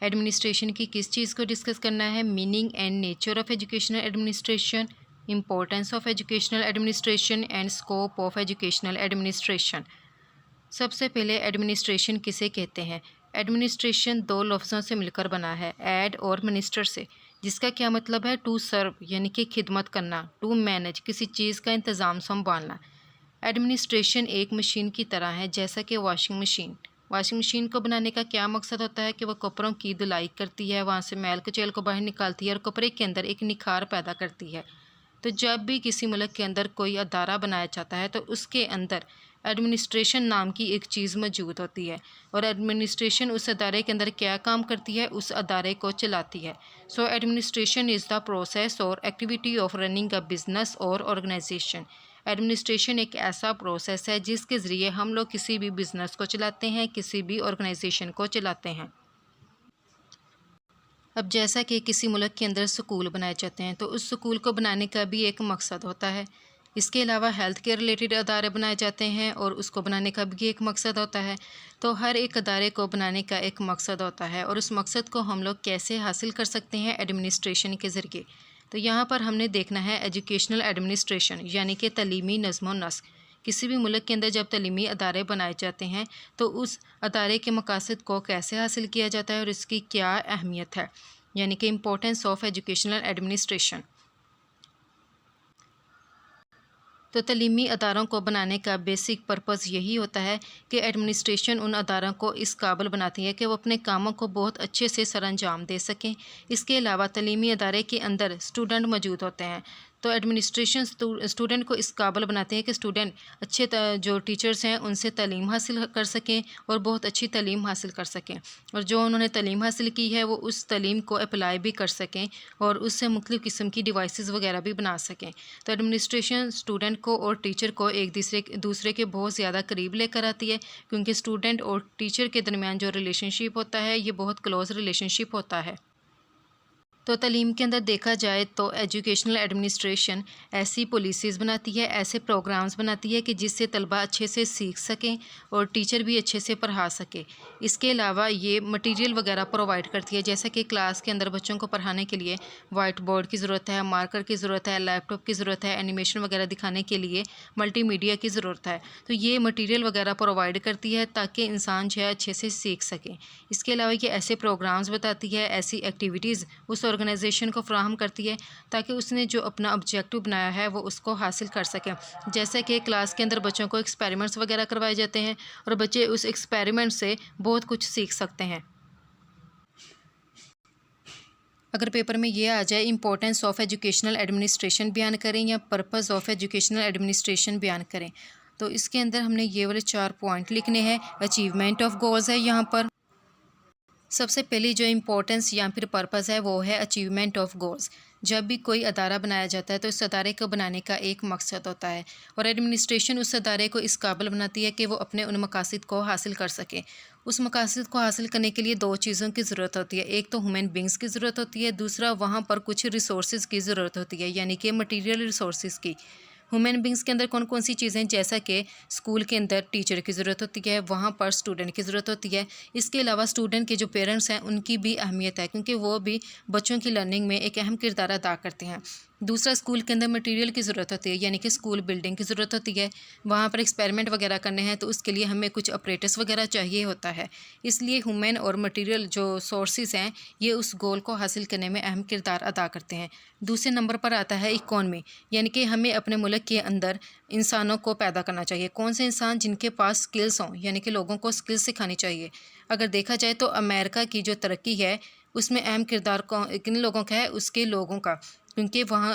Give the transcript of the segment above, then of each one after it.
Administration کی کس چیز کو ڈسکس کرنا ہے؟ Meaning and nature of educational administration, importance of educational administration and scope of educational administration. سب سے پہلے ایڈمنسٹریشن کسے کہتے ہیں؟ ایڈمنسٹریشن دو لفظوں سے مل کر بنا ہے، ایڈ اور منسٹر سے، جس کا کیا مطلب ہے؟ ٹو سرو یعنی کہ خدمت کرنا، ٹو مینج کسی چیز کا انتظام سنبھالنا۔ ایڈمنسٹریشن ایک مشین کی طرح ہے، جیسا کہ واشنگ مشین۔ واشنگ مشین کو بنانے کا کیا مقصد ہوتا ہے؟ کہ وہ کپڑوں کی دھلائی کرتی ہے، وہاں سے میل کچیل کو باہر نکالتی ہے اور کپڑے کے اندر ایک نکھار پیدا کرتی ہے۔ تو جب بھی کسی ملک کے اندر کوئی ادارہ بنایا جاتا ہے تو اس کے اندر ایڈمنسٹریشن نام کی ایک چیز موجود ہوتی ہے، اور ایڈمنسٹریشن اس ادارے کے اندر کیا کام کرتی ہے؟ اس ادارے کو چلاتی ہے۔ سو ایڈمنسٹریشن از دا پروسیس اور activity of running a business اور آرگنائزیشن۔ ایڈمنسٹریشن ایک ایسا پروسیس ہے جس کے ذریعے ہم لوگ کسی بھی بزنس کو چلاتے ہیں، کسی بھی آرگنائزیشن کو چلاتے ہیں۔ اب جیسا کہ کسی ملک کے اندر سکول بنائے جاتے ہیں تو اس سکول کو بنانے کا بھی ایک مقصد ہوتا ہے۔ اس کے علاوہ ہیلتھ کیئر ریلیٹڈ ادارے بنائے جاتے ہیں اور اس کو بنانے کا بھی ایک مقصد ہوتا ہے۔ تو ہر ایک ادارے کو بنانے کا ایک مقصد ہوتا ہے، اور اس مقصد کو ہم لوگ کیسے حاصل کر سکتے ہیں؟ ایڈمنسٹریشن کے ذریعے۔ تو یہاں پر ہم نے دیکھنا ہے ایجوکیشنل ایڈمنسٹریشن، یعنی کہ تعلیمی نظم و نسق۔ کسی بھی ملک کے اندر جب تعلیمی ادارے بنائے جاتے ہیں تو اس ادارے کے مقاصد کو کیسے حاصل کیا جاتا ہے اور اس کی کیا اہمیت ہے، یعنی کہ امپورٹنس آف ایجوکیشنل ایڈمنسٹریشن۔ تو تعلیمی اداروں کو بنانے کا بیسک پرپز یہی ہوتا ہے کہ ایڈمنسٹریشن ان اداروں کو اس قابل بناتی ہے کہ وہ اپنے کاموں کو بہت اچھے سے سر انجام دے سکیں۔ اس کے علاوہ تعلیمی ادارے کے اندر اسٹوڈنٹ موجود ہوتے ہیں، تو ایڈمنسٹریشن اسٹوڈنٹ کو اس قابل بناتے ہیں کہ اسٹوڈنٹ اچھے جو ٹیچرز ہیں ان سے تعلیم حاصل کر سکیں اور بہت اچھی تعلیم حاصل کر سکیں، اور جو انہوں نے تعلیم حاصل کی ہے وہ اس تعلیم کو اپلائی بھی کر سکیں اور اس سے مختلف قسم کی ڈیوائسز وغیرہ بھی بنا سکیں۔ تو ایڈمنسٹریشن اسٹوڈنٹ کو اور ٹیچر کو ایک دوسرے کے بہت زیادہ قریب لے کر آتی ہے، کیونکہ اسٹوڈنٹ اور ٹیچر کے درمیان جو ریلیشن شپ ہوتا ہے یہ بہت کلوز ریلیشن شپ ہوتا ہے۔ تو تعلیم کے اندر دیکھا جائے تو ایجوکیشنل ایڈمنسٹریشن ایسی پالیسیز بناتی ہے، ایسے پروگرامز بناتی ہے کہ جس سے طلبہ اچھے سے سیکھ سکیں اور ٹیچر بھی اچھے سے پڑھا سکے۔ اس کے علاوہ یہ مٹیریل وغیرہ پرووائڈ کرتی ہے، جیسا کہ کلاس کے اندر بچوں کو پڑھانے کے لیے وائٹ بورڈ کی ضرورت ہے، مارکر کی ضرورت ہے، لیپ ٹاپ کی ضرورت ہے، اینیمیشن وغیرہ دکھانے کے لیے ملٹی میڈیا کی ضرورت ہے۔ تو یہ مٹیریل وغیرہ پرووائڈ کرتی ہے تاکہ انسان جو ہے اچھے سے سیکھ سکیں۔ اس کے علاوہ یہ ایسے پروگرامز بتاتی ہے، ایسی ایکٹیویٹیز اس آرگنائزیشن کو فراہم کرتی ہے تاکہ اس نے جو اپنا آبجیکٹو بنایا ہے وہ اس کو حاصل کر سکے۔ جیسے کہ کلاس کے اندر بچوں کو ایکسپیریمنٹس وغیرہ کروائے جاتے ہیں اور بچے اس ایکسپیریمنٹ سے بہت کچھ سیکھ سکتے ہیں۔ اگر پیپر میں یہ آ جائے امپورٹنس آف ایجوکیشنل ایڈمنسٹریشن بیان کریں یا پرپز آف ایجوکیشنل ایڈمنسٹریشن بیان کریں، تو اس کے اندر ہم نے یہ والے 4 پوائنٹ لکھنے ہیں۔ اچیومنٹ آف گولز ہے یہاں پر۔ سب سے پہلی جو امپورٹنس یا پھر پرپز ہے وہ ہے اچیومنٹ آف گولز۔ جب بھی کوئی ادارہ بنایا جاتا ہے تو اس ادارے کو بنانے کا ایک مقصد ہوتا ہے، اور ایڈمنسٹریشن اس ادارے کو اس قابل بناتی ہے کہ وہ اپنے ان مقاصد کو حاصل کر سکے۔ اس مقاصد کو حاصل کرنے کے لیے 2 چیزوں کی ضرورت ہوتی ہے، ایک تو ہیومن بینگز کی ضرورت ہوتی ہے، دوسرا وہاں پر کچھ ریسورسز کی ضرورت ہوتی ہے، یعنی کہ مٹیریل ریسورسز کی۔ ہیومن بینگز کے اندر کون کون سی چیزیں، جیسا کہ اسکول کے اندر ٹیچر کی ضرورت ہوتی ہے، وہاں پر اسٹوڈنٹ کی ضرورت ہوتی ہے۔ اس کے علاوہ اسٹوڈنٹ کے جو پیرنٹس ہیں ان کی بھی اہمیت ہے، کیونکہ وہ بھی بچوں کی لرننگ میں ایک اہم کردار ادا کرتے ہیں۔ دوسرا، اسکول کے اندر مٹیریل کی ضرورت ہوتی ہے، یعنی کہ اسکول بلڈنگ کی ضرورت ہوتی ہے۔ وہاں پر ایکسپیریمنٹ وغیرہ کرنے ہیں تو اس کے لیے ہمیں کچھ اپریٹس وغیرہ چاہیے ہوتا ہے۔ اس لیے ہیومن اور مٹیریل جو سورسز ہیں یہ اس گول کو حاصل کرنے میں اہم کردار ادا کرتے ہیں۔ دوسرے نمبر پر آتا ہے اکانومی، یعنی کہ ہمیں اپنے ملک کے اندر انسانوں کو پیدا کرنا چاہیے۔ کون سے انسان؟ جن کے پاس سکلز ہوں، یعنی کہ لوگوں کو سکلز سکھانی چاہیے۔ اگر دیکھا جائے تو امریکہ کی جو ترقی ہے اس میں اہم کردار کن لوگوں کا ہے؟ اس کے لوگوں کا، کیونکہ وہاں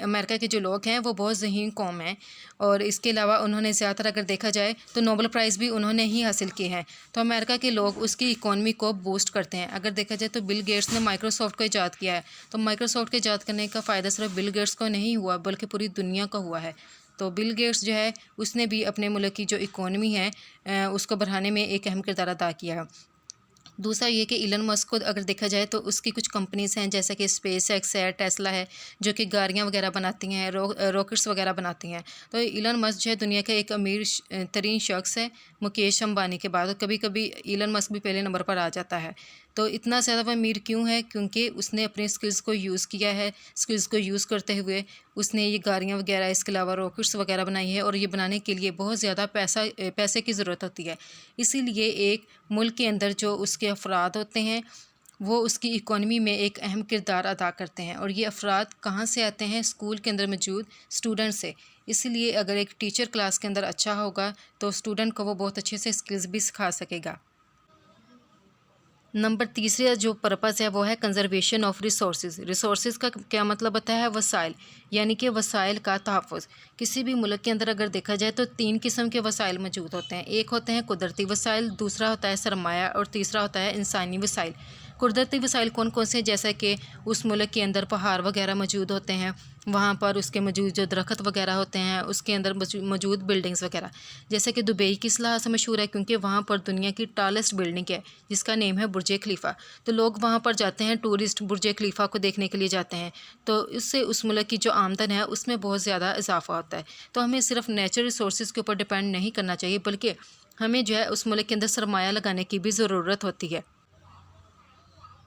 امریکہ کے جو لوگ ہیں وہ بہت ذہین قوم ہیں، اور اس کے علاوہ انہوں نے زیادہ تر اگر دیکھا جائے تو نوبل پرائز بھی انہوں نے ہی حاصل کیے ہیں۔ تو امریکہ کے لوگ اس کی اکانومی کو بوسٹ کرتے ہیں۔ اگر دیکھا جائے تو بل گیٹس نے مائکروسافٹ کو ایجاد کیا ہے، تو مائکروسافٹ کے ایجاد کرنے کا فائدہ صرف بل گیٹس کو نہیں ہوا بلکہ پوری دنیا کو ہوا ہے۔ تو بل گیٹس جو ہے اس نے بھی اپنے ملک کی جو اکانومی ہے اس کو بڑھانے میں ایک اہم کردار ادا کیا ہے۔ دوسرا یہ کہ ایلن مسک کو اگر دیکھا جائے تو اس کی کچھ کمپنیز ہیں جیسا کہ اسپیس ایکس ہے، ٹیسلا ہے، جو کہ گاڑیاں وغیرہ بناتی ہیں، راکٹس وغیرہ بناتی ہیں۔ تو ایلن مسک جو ہے دنیا کا ایک امیر ترین شخص ہے مکیش امبانی کے بعد، اور کبھی کبھی ایلن مسک بھی پہلے نمبر پر آ جاتا ہے۔ تو اتنا زیادہ وہ امیر کیوں ہے؟ کیونکہ اس نے اپنے اسکلز کو یوز کیا ہے، اسکلز کو یوز کرتے ہوئے اس نے یہ گاڑیاں وغیرہ، اس کے علاوہ راکٹس وغیرہ بنائی ہے، اور یہ بنانے کے لیے بہت زیادہ پیسے کی ضرورت ہوتی ہے۔ اسی لیے ایک ملک کے اندر جو اس کے افراد ہوتے ہیں وہ اس کی اکانومی میں ایک اہم کردار ادا کرتے ہیں، اور یہ افراد کہاں سے آتے ہیں؟ اسکول کے اندر موجود اسٹوڈنٹ سے۔ اسی لیے اگر ایک ٹیچر کلاس کے اندر اچھا ہوگا تو اسٹوڈنٹ کو وہ بہت اچھے سے اسکلز بھی سکھا سکے گا۔ نمبر تیسرا جو پرپز ہے وہ ہے کنزرویشن آف ریسورسز۔ ریسورسز کا کیا مطلب ہوتا ہے؟ وسائل، یعنی کہ وسائل کا تحفظ۔ کسی بھی ملک کے اندر اگر دیکھا جائے تو 3 قسم کے وسائل موجود ہوتے ہیں۔ ایک ہوتے ہیں قدرتی وسائل، دوسرا ہوتا ہے سرمایہ، اور تیسرا ہوتا ہے انسانی وسائل۔ قدرتی وسائل کون کون سے؟ جیسا کہ اس ملک کے اندر پہاڑ وغیرہ موجود ہوتے ہیں، وہاں پر اس کے موجود جو درخت وغیرہ ہوتے ہیں، اس کے اندر موجود بلڈنگز وغیرہ۔ جیسے کہ دبئی کس لحاظ سے مشہور ہے؟ کیونکہ وہاں پر دنیا کی ٹالسٹ بلڈنگ ہے جس کا نیم ہے برج خلیفہ۔ تو لوگ وہاں پر جاتے ہیں، ٹورسٹ برج خلیفہ کو دیکھنے کے لیے جاتے ہیں، تو اس سے اس ملک کی جو آمدن ہے اس میں بہت زیادہ اضافہ ہوتا ہے۔ تو ہمیں صرف نیچرل ریسورسز کے اوپر ڈیپینڈ نہیں کرنا چاہیے، بلکہ ہمیں جو ہے اس ملک کے اندر سرمایہ لگانے کی بھی ضرورت ہوتی ہے۔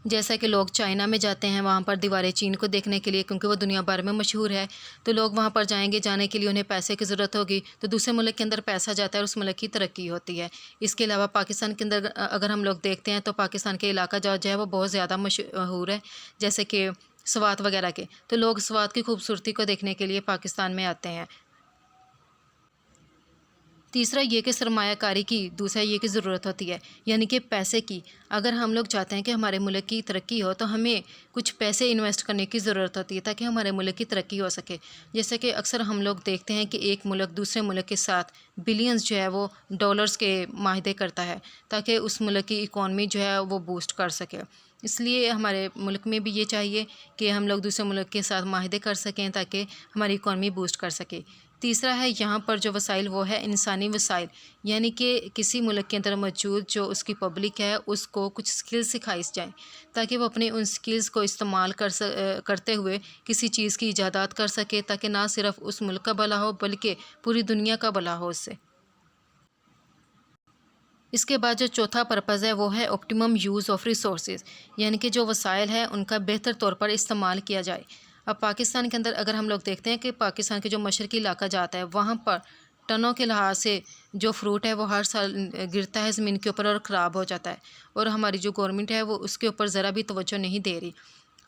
جیسا کہ لوگ چائنا میں جاتے ہیں وہاں پر دیواریں چین کو دیکھنے کے لیے، کیونکہ وہ دنیا بھر میں مشہور ہے، تو لوگ وہاں پر جائیں گے، جانے کے لیے انہیں پیسے کی ضرورت ہوگی، تو دوسرے ملک کے اندر پیسہ جاتا ہے اور اس ملک کی ترقی ہوتی ہے۔ اس کے علاوہ پاکستان کے اندر اگر ہم لوگ دیکھتے ہیں تو پاکستان کے علاقہ جو ہے وہ بہت زیادہ مشہور ہے، جیسے کہ سوات وغیرہ کے، تو لوگ سوات کی خوبصورتی کو دیکھنے کے لیے پاکستان میں آتے ہیں۔ تیسرا یہ کہ سرمایہ کاری کی، دوسرا یہ کہ ضرورت ہوتی ہے، یعنی کہ پیسے کی۔ اگر ہم لوگ چاہتے ہیں کہ ہمارے ملک کی ترقی ہو تو ہمیں کچھ پیسے انویسٹ کرنے کی ضرورت ہوتی ہے تاکہ ہمارے ملک کی ترقی ہو سکے۔ جیسے کہ اکثر ہم لوگ دیکھتے ہیں کہ ایک ملک دوسرے ملک کے ساتھ بلینز جو ہے وہ ڈالرز کے معاہدے کرتا ہے تاکہ اس ملک کی اکانومی جو ہے وہ بوسٹ کر سکے۔ اس لیے ہمارے ملک میں بھی یہ چاہیے کہ ہم لوگ دوسرے ملک کے ساتھ معاہدے کر سکیں تاکہ ہماری اکانومی بوسٹ کر سکے۔ تیسرا ہے یہاں پر جو وسائل وہ ہے انسانی وسائل، یعنی کہ کسی ملک کے اندر موجود جو اس کی پبلک ہے اس کو کچھ سکلز سکھائی جائیں تاکہ وہ اپنے ان سکلز کو استعمال کرتے ہوئے کسی چیز کی ایجادات کر سکے، تاکہ نہ صرف اس ملک کا بھلا ہو بلکہ پوری دنیا کا بھلا ہو اس سے۔ اس کے بعد جو چوتھا پرپز ہے وہ ہے آپٹیمم یوز آف ریسورسز، یعنی کہ جو وسائل ہیں ان کا بہتر طور پر استعمال کیا جائے۔ اب پاکستان کے اندر اگر ہم لوگ دیکھتے ہیں کہ پاکستان کے جو مشرقی علاقہ جاتا ہے وہاں پر ٹنوں کے لحاظ سے جو فروٹ ہے وہ ہر سال گرتا ہے زمین کے اوپر اور خراب ہو جاتا ہے، اور ہماری جو گورنمنٹ ہے وہ اس کے اوپر ذرا بھی توجہ نہیں دے رہی۔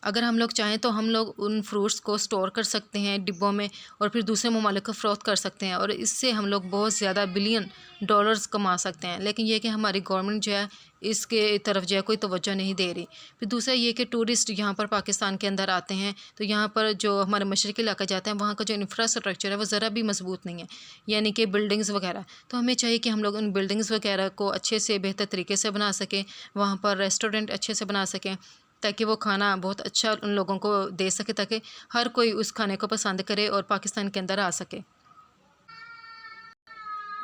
اگر ہم لوگ چاہیں تو ہم لوگ ان فروٹس کو سٹور کر سکتے ہیں ڈبوں میں، اور پھر دوسرے ممالک کو فروخت کر سکتے ہیں، اور اس سے ہم لوگ بہت زیادہ بلین ڈالرز کما سکتے ہیں۔ لیکن یہ کہ ہماری گورنمنٹ جو ہے اس کے طرف جو ہے کوئی توجہ نہیں دے رہی۔ پھر دوسرا یہ کہ ٹورسٹ یہاں پر پاکستان کے اندر آتے ہیں تو یہاں پر جو ہمارے مشرقی علاقہ جاتے ہیں وہاں کا جو انفراسٹرکچر ہے وہ ذرا بھی مضبوط نہیں ہے، یعنی کہ بلڈنگز وغیرہ۔ تو ہمیں چاہیے کہ ہم لوگ ان بلڈنگز وغیرہ کو اچھے سے بہتر طریقے سے بنا سکیں، وہاں پر ریسٹورنٹ اچھے سے بنا سکیں تاکہ وہ کھانا بہت اچھا ان لوگوں کو دے سکے، تاکہ ہر کوئی اس کھانے کو پسند کرے اور پاکستان کے اندر آ سکے۔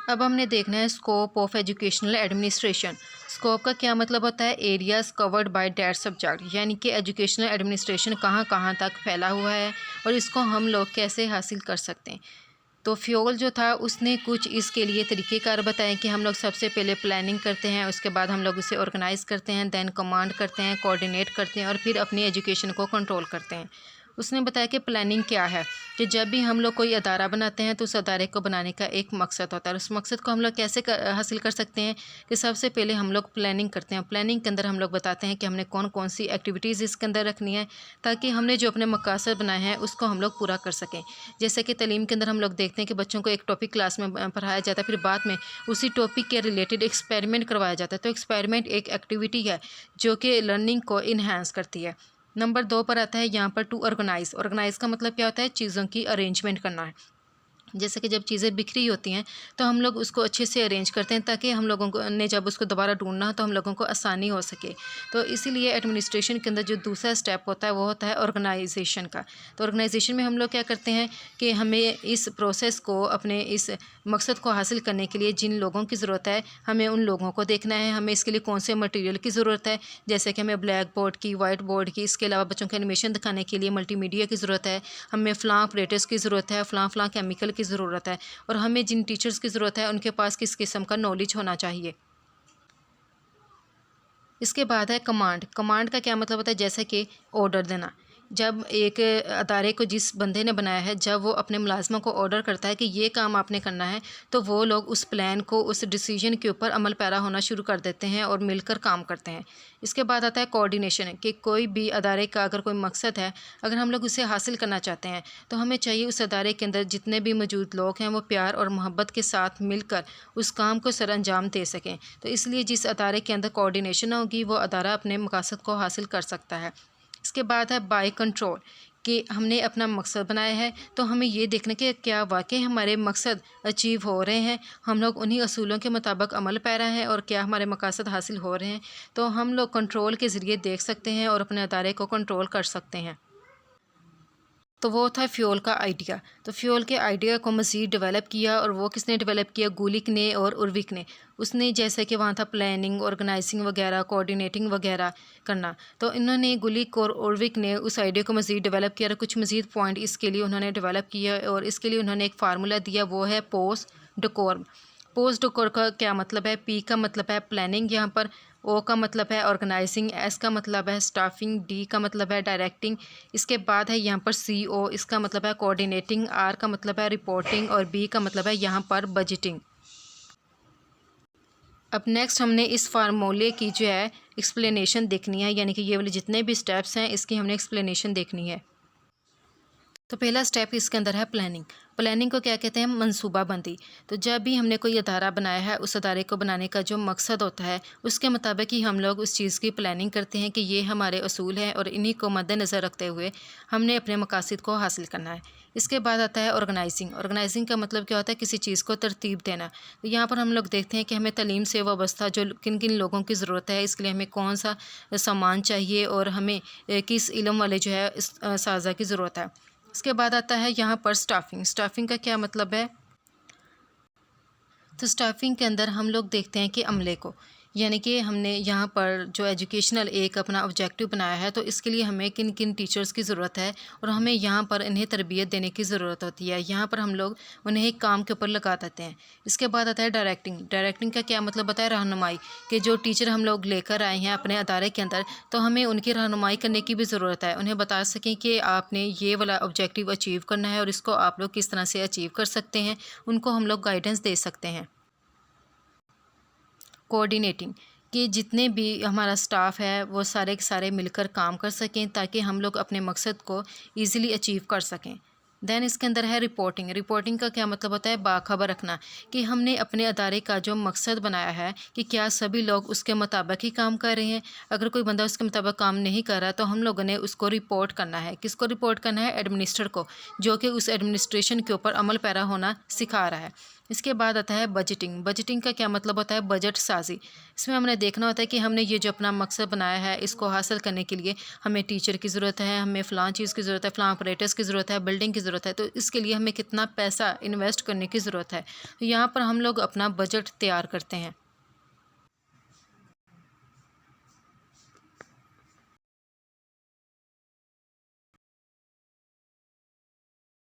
اب ہم نے دیکھنا ہے scope of educational administration. Scope کا کیا مطلب ہوتا ہے؟ Areas covered by that subject, یعنی کہ ایجوکیشنل ایڈمنسٹریشن کہاں کہاں تک پھیلا ہوا ہے اور اس کو ہم لوگ کیسے حاصل کر سکتے ہیں۔ تو فیول جو تھا اس نے کچھ اس کے لیے طریقہ کار بتائے کہ ہم لوگ سب سے پہلے پلاننگ کرتے ہیں، اس کے بعد ہم لوگ اسے آرگنائز کرتے ہیں، دین کمانڈ کرتے ہیں، کوآرڈینیٹ کرتے ہیں، اور پھر اپنی ایجوکیشن کو کنٹرول کرتے ہیں۔ اس نے بتایا کہ پلاننگ کیا ہے، کہ جب بھی ہم لوگ کوئی ادارہ بناتے ہیں تو اس ادارے کو بنانے کا ایک مقصد ہوتا ہے، اور اس مقصد کو ہم لوگ کیسے حاصل کر سکتے ہیں کہ سب سے پہلے ہم لوگ پلاننگ کرتے ہیں۔ پلاننگ کے اندر ہم لوگ بتاتے ہیں کہ ہم نے کون کون سی ایکٹیویٹیز اس کے اندر رکھنی ہے تاکہ ہم نے جو اپنے مقاصد بنائے ہیں اس کو ہم لوگ پورا کر سکیں۔ جیسے کہ تعلیم کے اندر ہم لوگ دیکھتے ہیں کہ بچوں کو ایک ٹاپک کلاس میں پڑھایا جاتا ہے، پھر بعد میں اسی ٹاپک کے ریلیٹڈ ایکسپیریمنٹ کروایا جاتا ہے، تو ایکسپیریمنٹ ایک ایکٹیویٹی ہے جو کہ لرننگ کو انہینس کرتی ہے۔ نمبر 2 پر آتا ہے یہاں پر ٹو آرگنائز۔ آرگنائز کا مطلب کیا ہوتا ہے؟ چیزوں کی ارینجمنٹ کرنا ہے، جیسے کہ جب چیزیں بکھری ہوتی ہیں تو ہم لوگ اس کو اچھے سے ارینج کرتے ہیں تاکہ ہم لوگوں کو نے جب اس کو دوبارہ ڈھونڈنا ہو تو ہم لوگوں کو آسانی ہو سکے۔ تو اسی لیے ایڈمنسٹریشن کے اندر جو دوسرا اسٹیپ ہوتا ہے وہ ہوتا ہے آرگنائزیشن کا۔ تو آرگنائزیشن میں ہم لوگ کیا کرتے ہیں کہ ہمیں اس پروسیس کو، اپنے اس مقصد کو حاصل کرنے کے لیے جن لوگوں کی ضرورت ہے ہمیں ان لوگوں کو دیکھنا ہے، ہمیں اس کے لیے کون سے مٹیریل کی ضرورت ہے، جیسے کہ ہمیں بلیک بورڈ کی، وائٹ بورڈ کی، اس کے علاوہ بچوں کو انیمیشن دکھانے کے لیے ملٹی میڈیا کی ضرورت ہے، ہمیں فلاں آپریٹرس کی ضرورت ہے، فلاں کیمیکل کی ضرورت ہے، اور ہمیں جن ٹیچرز کی ضرورت ہے ان کے پاس کس قسم کا نالج ہونا چاہیے۔ اس کے بعد ہے کمانڈ۔ کمانڈ کا کیا مطلب ہوتا ہے؟ جیسے کہ آرڈر دینا۔ جب ایک ادارے کو جس بندے نے بنایا ہے، جب وہ اپنے ملازموں کو آرڈر کرتا ہے کہ یہ کام آپ نے کرنا ہے، تو وہ لوگ اس پلان کو، اس ڈیسیجن کے اوپر عمل پیرا ہونا شروع کر دیتے ہیں اور مل کر کام کرتے ہیں۔ اس کے بعد آتا ہے کوآرڈینیشن، کہ کوئی بھی ادارے کا اگر کوئی مقصد ہے، اگر ہم لوگ اسے حاصل کرنا چاہتے ہیں تو ہمیں چاہیے اس ادارے کے اندر جتنے بھی موجود لوگ ہیں وہ پیار اور محبت کے ساتھ مل کر اس کام کو سر انجام دے سکیں۔ تو اس لیے جس ادارے کے اندر کوآرڈینیشن ہوگی وہ ادارہ اپنے مقاصد کو حاصل کر سکتا ہے۔ اس کے بعد ہے بائی کنٹرول، کہ ہم نے اپنا مقصد بنایا ہے تو ہمیں یہ دیکھنا کہ کیا واقعی ہمارے مقصد اچیو ہو رہے ہیں، ہم لوگ انہی اصولوں کے مطابق عمل پیرا ہیں اور کیا ہمارے مقاصد حاصل ہو رہے ہیں۔ تو ہم لوگ کنٹرول کے ذریعے دیکھ سکتے ہیں اور اپنے ادارے کو کنٹرول کر سکتے ہیں۔ تو وہ تھا فیول کا آئیڈیا۔ تو فیول کے آئیڈیا کو مزید ڈیولپ کیا، اور وہ کس نے ڈیولپ کیا؟ گولک نے اور اروک نے۔ اس نے جیسے کہ وہاں تھا پلاننگ، آرگنائزنگ وغیرہ، کوآرڈینیٹنگ وغیرہ کرنا، تو انہوں نے، گولک اور اروک نے، اس آئیڈیا کو مزید ڈیولپ کیا اور کچھ مزید پوائنٹ اس کے لیے انہوں نے ڈیولپ کیا، اور اس کے لیے انہوں نے ایک فارمولا دیا، وہ ہے پوس ڈیکور۔ پوس ڈیکور کا کیا مطلب ہے؟ پی کا مطلب ہے پلاننگ، یہاں پر او کا مطلب ہے آرگنائزنگ، ایس کا مطلب ہے اسٹافنگ، ڈی کا مطلب ہے ڈائریکٹنگ، اس کے بعد ہے یہاں پر سی او، اس کا مطلب ہے کوآرڈینیٹنگ، آر کا مطلب ہے رپورٹنگ، اور بی کا مطلب ہے یہاں پر بجٹنگ۔ اب نیکسٹ ہم نے اس فارمولے کی جو ہے ایکسپلینیشن دیکھنی ہے، یعنی کہ یہ والے جتنے بھی سٹیپس ہیں اس کی ہم نے ایکسپلینیشن دیکھنی ہے۔ تو پہلا سٹیپ اس کے اندر ہے پلاننگ۔ پلاننگ کو کیا کہتے ہیں؟ منصوبہ بندی۔ تو جب بھی ہم نے کوئی ادارہ بنایا ہے، اس ادارے کو بنانے کا جو مقصد ہوتا ہے اس کے مطابق ہی ہم لوگ اس چیز کی پلاننگ کرتے ہیں کہ یہ ہمارے اصول ہیں اور انہی کو مد نظر رکھتے ہوئے ہم نے اپنے مقاصد کو حاصل کرنا ہے۔ اس کے بعد آتا ہے آرگنائزنگ۔ آرگنائزنگ کا مطلب کیا ہوتا ہے؟ کسی چیز کو ترتیب دینا۔ تو یہاں پر ہم لوگ دیکھتے ہیں کہ ہمیں تعلیم سے وابستہ جو کن کن لوگوں کی ضرورت ہے، اس کے لیے ہمیں کون سا سامان چاہیے اور ہمیں کس علم والے جو ہے اساتذہ کی ضرورت ہے۔ اس کے بعد آتا ہے یہاں پر اسٹافنگ۔ اسٹافنگ کا کیا مطلب ہے؟ تو اسٹافنگ کے اندر ہم لوگ دیکھتے ہیں کہ عملے کو، یعنی کہ ہم نے یہاں پر جو ایجوکیشنل ایک اپنا آبجیکٹیو بنایا ہے، تو اس کے لیے ہمیں کن کن ٹیچرز کی ضرورت ہے اور ہمیں یہاں پر انہیں تربیت دینے کی ضرورت ہوتی ہے۔ یہاں پر ہم لوگ انہیں ایک کام کے اوپر لگا دیتے ہیں۔ اس کے بعد آتا ہے ڈائریکٹنگ۔ ڈائریکٹنگ کا کیا مطلب ہوتا ہے؟ رہنمائی، کہ جو ٹیچر ہم لوگ لے کر آئے ہیں اپنے ادارے کے اندر، تو ہمیں ان کی رہنمائی کرنے کی بھی ضرورت ہے، انہیں بتا سکیں کہ آپ نے یہ والا آبجیکٹیو اچیو کرنا ہے اور اس کو آپ لوگ کس طرح سے اچیو کر سکتے ہیں، ان کو ہم لوگ گائیڈنس دے سکتے ہیں۔ کوآرڈینیٹنگ، کہ جتنے بھی ہمارا سٹاف ہے وہ سارے کے سارے مل کر کام کر سکیں تاکہ ہم لوگ اپنے مقصد کو ایزیلی اچیو کر سکیں۔ دین اس کے اندر ہے رپورٹنگ۔ رپورٹنگ کا کیا مطلب ہوتا ہے؟ باخبر رکھنا، کہ ہم نے اپنے ادارے کا جو مقصد بنایا ہے کہ کیا سبھی لوگ اس کے مطابق ہی کام کر رہے ہیں۔ اگر کوئی بندہ اس کے مطابق کام نہیں کر رہا تو ہم لوگوں نے اس کو رپورٹ کرنا ہے۔ کس کو رپورٹ کرنا ہے؟ ایڈمنسٹر کو، جو کہ اس ایڈمنسٹریشن کے اوپر عمل پیرا ہونا سکھا رہا ہے۔ اس کے بعد آتا ہے بجٹنگ۔ بجٹنگ کا کیا مطلب ہوتا ہے؟ بجٹ سازی۔ اس میں ہم نے دیکھنا ہوتا ہے کہ ہم نے یہ جو اپنا مقصد بنایا ہے اس کو حاصل کرنے کے لیے ہمیں ٹیچر کی ضرورت ہے، ہمیں فلاں چیز کی ضرورت ہے، فلاں آپریٹرس کی ضرورت ہے، بلڈنگ کی ضرورت ہے، تو اس کے لیے ہمیں کتنا پیسہ انویسٹ کرنے کی ضرورت ہے۔ یہاں پر ہم لوگ اپنا بجٹ تیار کرتے ہیں۔